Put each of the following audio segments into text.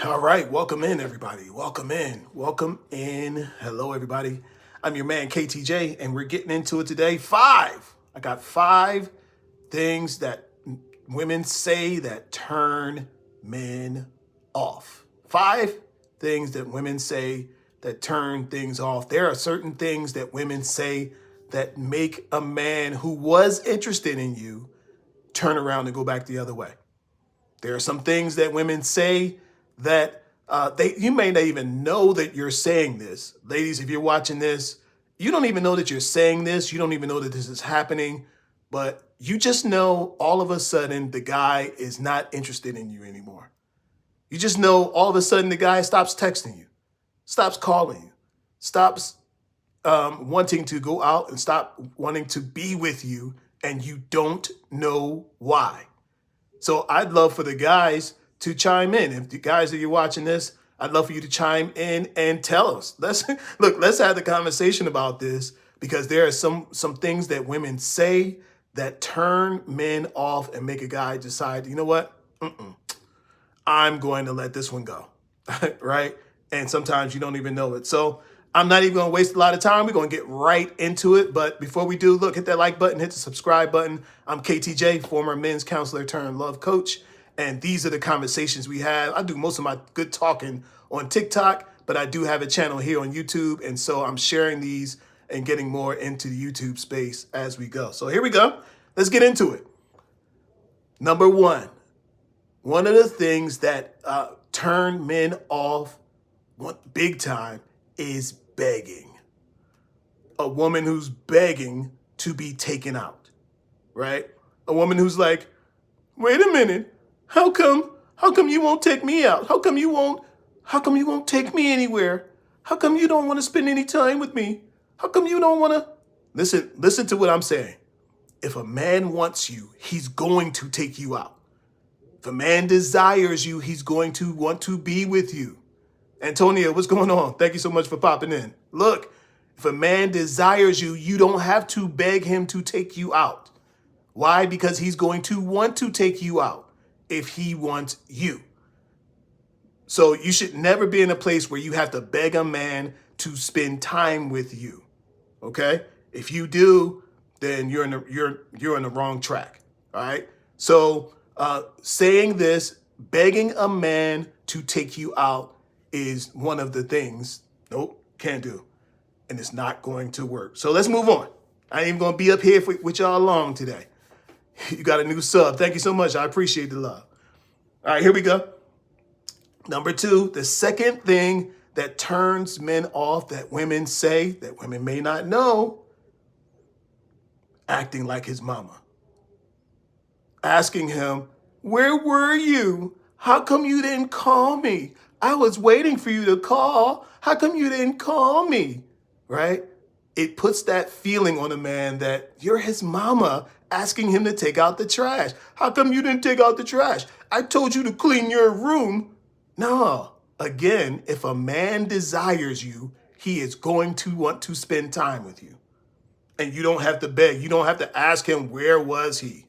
All right, welcome in, everybody. Welcome in. Welcome in. Hello, everybody. I'm your man, KTJ, and we're getting into it today. I got 5 things that women say that turn men off. 5 things that women say that turn things off. There are certain things that women say that make a man who was interested in you turn around and go back the other way. There are some things that women say that you may not even know that you're saying this. Ladies, if you're watching this, you don't even know that you're saying this. You don't even know that this is happening, but you just know all of a sudden the guy is not interested in you anymore. You just know all of a sudden the guy stops texting you, stops calling you, stops wanting to go out and stop wanting to be with you, and you don't know why. So I'd love for the guys to chime in. If the guys that you're watching this, I'd love for you to chime in and tell us. Let's have the conversation about this, because there are some things that women say that turn men off and make a guy decide, you know what? I'm going to let this one go, right? And sometimes you don't even know it. So I'm not even going to waste a lot of time. We're going to get right into it. But before we do, look, hit that like button, hit the subscribe button. I'm KTJ, former men's counselor turned love coach. And these are the conversations we have. I do most of my good talking on TikTok, but I do have a channel here on YouTube. And so I'm sharing these and getting more into the YouTube space as we go. So here we go. Let's get into it. Number one of the things that turn men off big time is begging. A woman who's begging to be taken out, right? A woman who's like, wait a minute, how come you won't take me out? How come you won't take me anywhere? How come you don't want to spend any time with me? How come you don't want to? Listen to what I'm saying. If a man wants you, he's going to take you out. If a man desires you, he's going to want to be with you. Antonia, what's going on? Thank you so much for popping in. Look, if a man desires you, you don't have to beg him to take you out. Why? Because he's going to want to take you out if he wants you. So you should never be in a place where you have to beg a man to spend time with you. Okay? If you do, then you're on the wrong track. All right? So saying this, begging a man to take you out is one of the things, nope, can't do. And it's not going to work. So let's move on. I ain't even going to be up here with y'all long today. You got a new sub. Thank you so much. I appreciate the love. All right, here we go. Number 2, the second thing that turns men off that women say, that women may not know, acting like his mama. Asking him, where were you? How come you didn't call me? I was waiting for you to call. How come you didn't call me? Right? It puts that feeling on a man that you're his mama asking him to take out the trash. How come you didn't take out the trash? I told you to clean your room. No. Again, if a man desires you, he is going to want to spend time with you. And you don't have to beg. You don't have to ask him, where was he?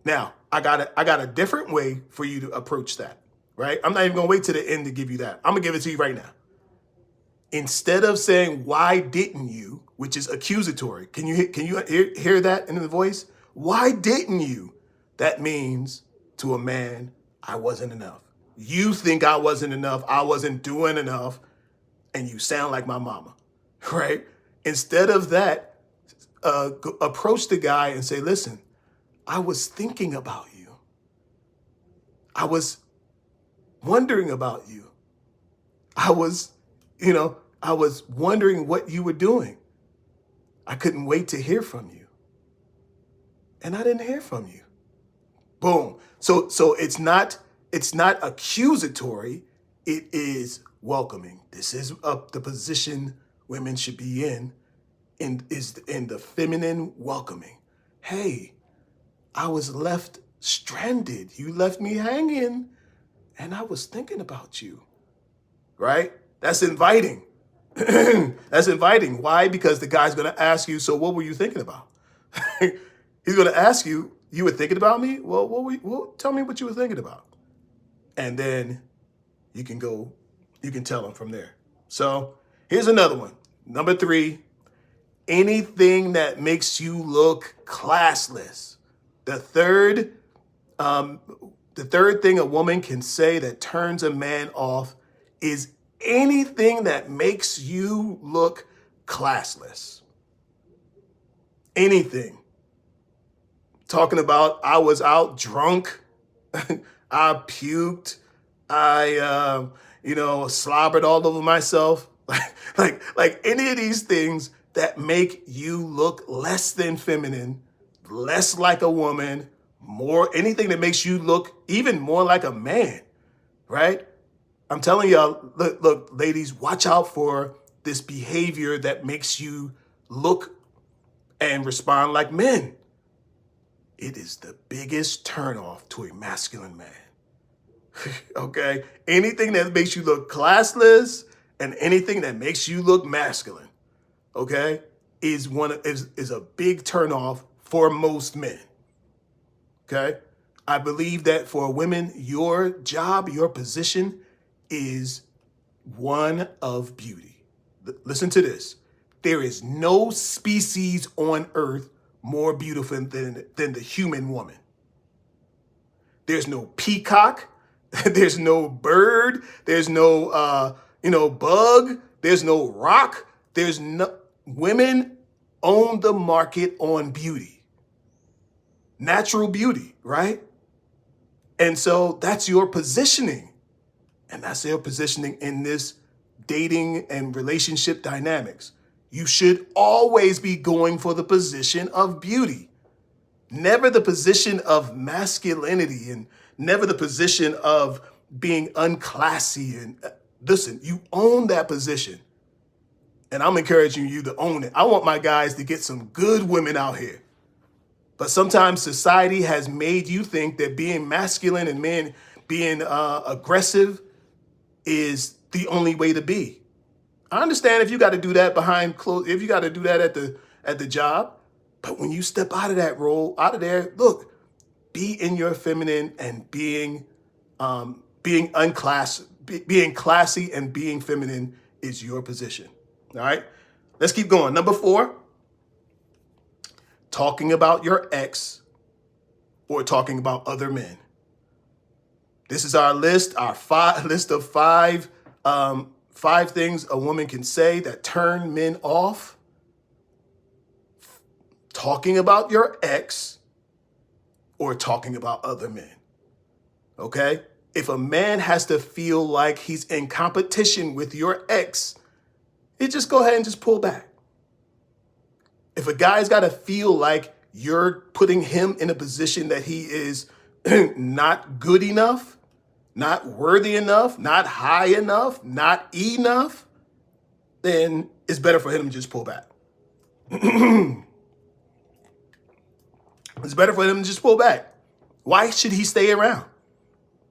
Now, I got a different way for you to approach that, right? I'm not even going to wait to the end to give you that. I'm going to give it to you right now. Instead of saying, why didn't you, which is accusatory. Can you hear that in the voice? Why didn't you? That means to a man, I wasn't enough. You think I wasn't enough. I wasn't doing enough. And you sound like my mama, right? Instead of that, approach the guy and say, listen, I was thinking about you. I was wondering about you. I was wondering what you were doing. I couldn't wait to hear from you. And I didn't hear from you. Boom. So it's not accusatory. It is welcoming. This is the position women should be in the feminine welcoming. Hey, I was left stranded. You left me hanging, and I was thinking about you, right? That's inviting. That's inviting. Why? Because the guy's going to ask you, so what were you thinking about? He's going to ask you, you were thinking about me? Well, tell me what you were thinking about. And then you can tell them from there. So here's another one. Number 3, anything that makes you look classless. The third thing a woman can say that turns a man off is anything that makes you look classless. Anything. Talking about I was out drunk, I puked, I slobbered all over myself. like any of these things that make you look less than feminine, less like a woman, anything that makes you look even more like a man, right? I'm telling y'all, look, ladies, watch out for this behavior that makes you look and respond like men. It is the biggest turnoff to a masculine man. Okay? Anything that makes you look classless and anything that makes you look masculine, okay, is a big turnoff for most men. Okay? I believe that for women, your job, your position is one of beauty. Listen to this. There is no species on earth more beautiful than the human woman. There's no peacock. There's no bird. There's no, bug. There's no rock. Women own the market on beauty. Natural beauty, right? And so that's your positioning. And that's your positioning in this dating and relationship dynamics. You should always be going for the position of beauty, never the position of masculinity and never the position of being unclassy. And listen, you own that position. And I'm encouraging you to own it. I want my guys to get some good women out here. But sometimes society has made you think that being masculine and being aggressive is the only way to be. I understand if you got to do that behind closed, if you got to do that at the job, but when you step out of that role, out of there, look, be in your feminine and being classy and being feminine is your position. All right, let's keep going. Number 4, talking about your ex or talking about other men. This is our list, list of five things a woman can say that turn men off. Talking about your ex or talking about other men. Okay? If a man has to feel like he's in competition with your ex, just go ahead and just pull back. If a guy's got to feel like you're putting him in a position that he is not good enough, not worthy enough, not high enough, not enough, then it's better for him to just pull back. It's better for him to just pull back. Why should he stay around?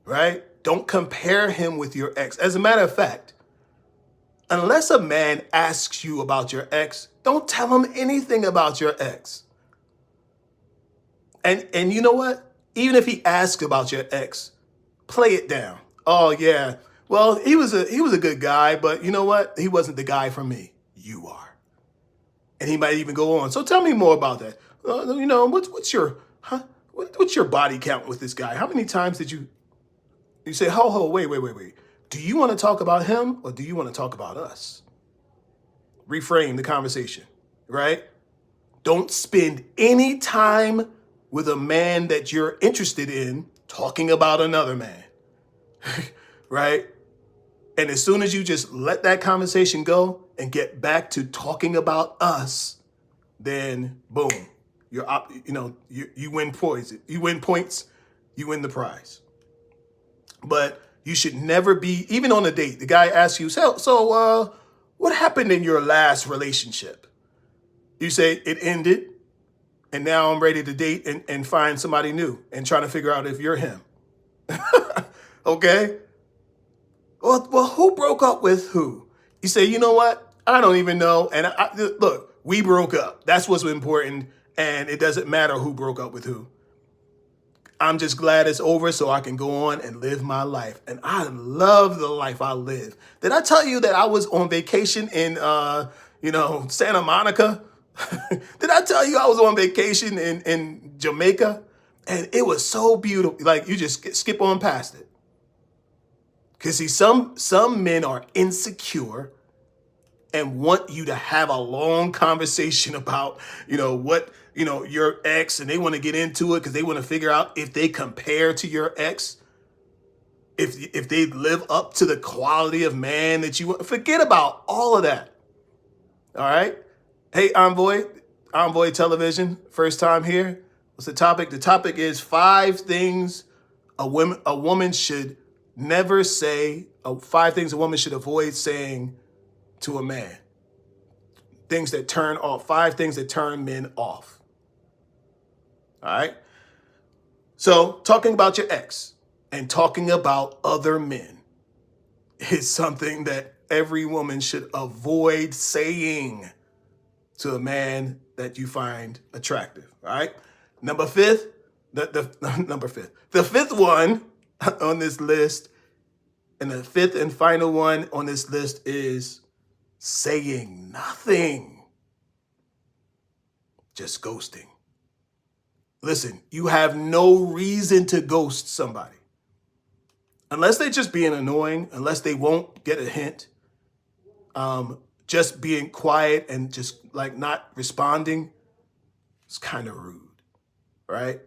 Right? Don't compare him with your ex. As a matter of fact, unless a man asks you about your ex, don't tell him anything about your ex. And you know what? Even if he asks about your ex, play it down. Oh yeah, well he was a good guy, but you know what? He wasn't the guy for me. You are. And he might even go on. So tell me more about that. What's your body count with this guy? How many times did you say, wait. Do you want to talk about him or do you want to talk about us? Reframe the conversation, right? Don't spend any time with a man that you're interested in talking about another man, right? And as soon as you just let that conversation go and get back to talking about us, then boom, you win points. You win points. You win the prize. But you should never be, even on a date, the guy asks you, so what happened in your last relationship? You say, it ended, and now I'm ready to date and find somebody new and trying to figure out if you're him. Okay? Well, who broke up with who? You say, you know what? I don't even know. And look, we broke up. That's what's important, and it doesn't matter who broke up with who. I'm just glad it's over so I can go on and live my life. And I love the life I live. Did I tell you that I was on vacation in, Santa Monica? Did I tell you I was on vacation in Jamaica? And it was so beautiful. Like, you just skip on past it. Because see, some men are insecure and want you to have a long conversation about, what, your ex, and they want to get into it because they want to figure out if they compare to your ex, if they live up to the quality of man that you want. Forget about all of that. All right. Hey, Envoy Television, first time here. What's the topic? The topic is 5 things a woman should never say, 5 things a woman should avoid saying to a man. Things that turn off, 5 things that turn men off. All right. So talking about your ex and talking about other men is something that every woman should avoid saying to a man that you find attractive. All right. Number 5, the 5th one on this list, and the 5th and final one on this list is saying nothing. Just ghosting. Listen, you have no reason to ghost somebody. Unless they're just being annoying, unless they won't get a hint, just being quiet and just like not responding, it's kind of rude, right?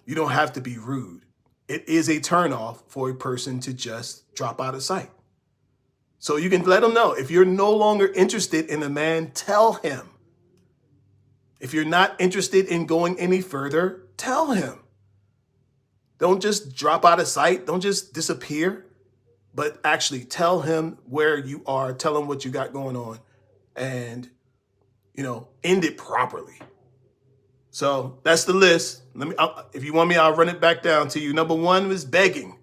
You don't have to be rude. It is a turnoff for a person to just drop out of sight. So you can let them know. If you're no longer interested in a man, tell him. If you're not interested in going any further, tell him. Don't just drop out of sight. Don't just disappear, but actually tell him where you are. Tell him what you got going on and, end it properly. So that's the list. If you want me, I'll run it back down to you. Number 1 was begging.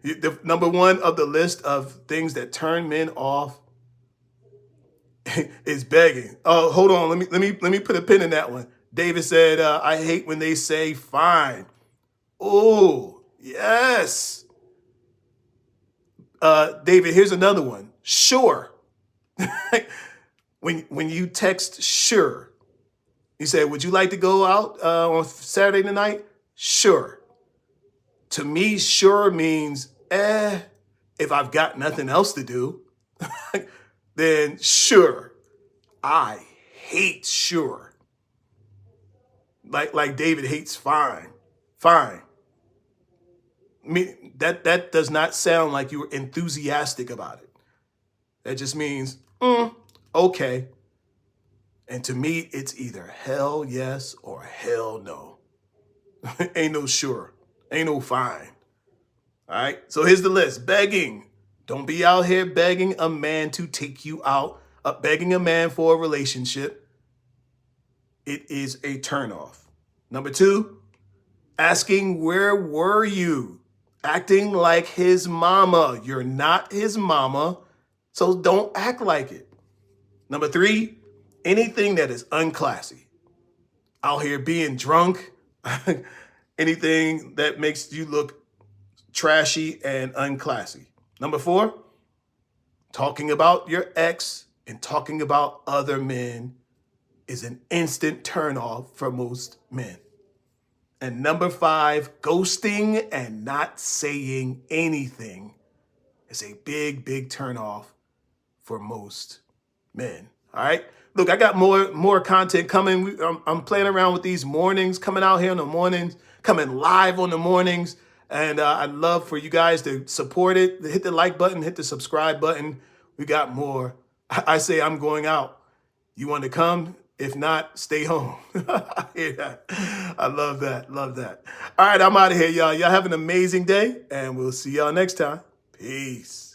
The number 1 of the list of things that turn men off is begging. Oh, hold on. Let me put a pin in that one. David said, I hate when they say fine. Oh, yes. David, here's another one. Sure. When you text sure, you say, would you like to go out on Saturday night? Sure. To me, sure means, if I've got nothing else to do, then sure. I hate sure. Like David hates fine. Fine. I mean, that does not sound like you were enthusiastic about it. That just means, okay. And to me, it's either hell yes or hell no. Ain't no sure. Ain't no fine. All right. So here's the list. Begging. Don't be out here begging a man to take you out, begging a man for a relationship. It is a turnoff. Number 2, asking, where were you? Acting like his mama. You're not his mama, so don't act like it. Number 3, anything that is unclassy. Out here being drunk, anything that makes you look trashy and unclassy. Number 4, talking about your ex and talking about other men is an instant turnoff for most men. And number 5, ghosting and not saying anything is a big, big turnoff for most men. All right. Look, I got more content coming. I'm playing around with these mornings, coming out here in the mornings, coming live on the mornings. And I'd love for you guys to support it. Hit the like button, hit the subscribe button. We got more. I say I'm going out. You want to come? If not, stay home. I hear that. I love that. Love that. All right, I'm out of here, y'all. Y'all have an amazing day, and we'll see y'all next time. Peace.